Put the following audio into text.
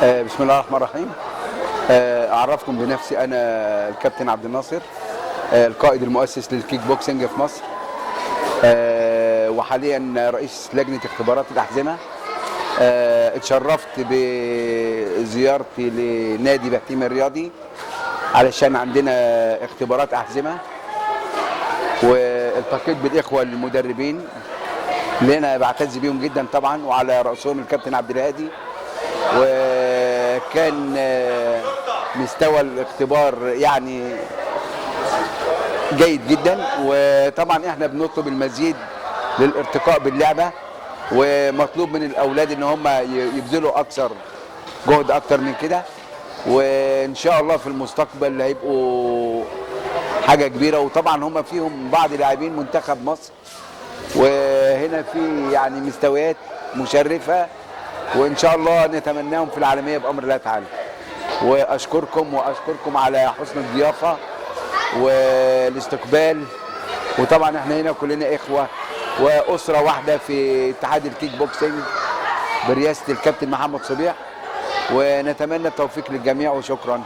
بسم الله الرحمن الرحيم. أعرفكم بنفسي، أنا الكابتن عبد الناصر، القائد المؤسس للكيك بوكسنج في مصر، وحاليا رئيس لجنة اختبارات الأحزمة. اتشرفت بزيارتي لنادي بهتيم الرياضي علشان عندنا اختبارات أحزمة، والتقيت بالإخوة المدربين اللي أنا بعتز بيهم جدا طبعا، وعلى رأسهم الكابتن عبد الهادي. وكان مستوى الاختبار يعني جيد جدا، وطبعا احنا بنطلب المزيد للارتقاء باللعبه، ومطلوب من الاولاد ان هم يبذلوا اكثر جهد اكتر من كده، وان شاء الله في المستقبل هيبقوا حاجه كبيره. وطبعا هم فيهم بعض لاعبين منتخب مصر، وهنا في يعني مستويات مشرفه، وان شاء الله نتمناهم في العالميه بامر الله تعالى. واشكركم على حسن الضيافه والاستقبال. وطبعا احنا هنا كلنا اخوه واسره واحده في اتحاد الكيك بوكسنج برئاسه الكابتن محمد صبيح، ونتمنى التوفيق للجميع، وشكرا.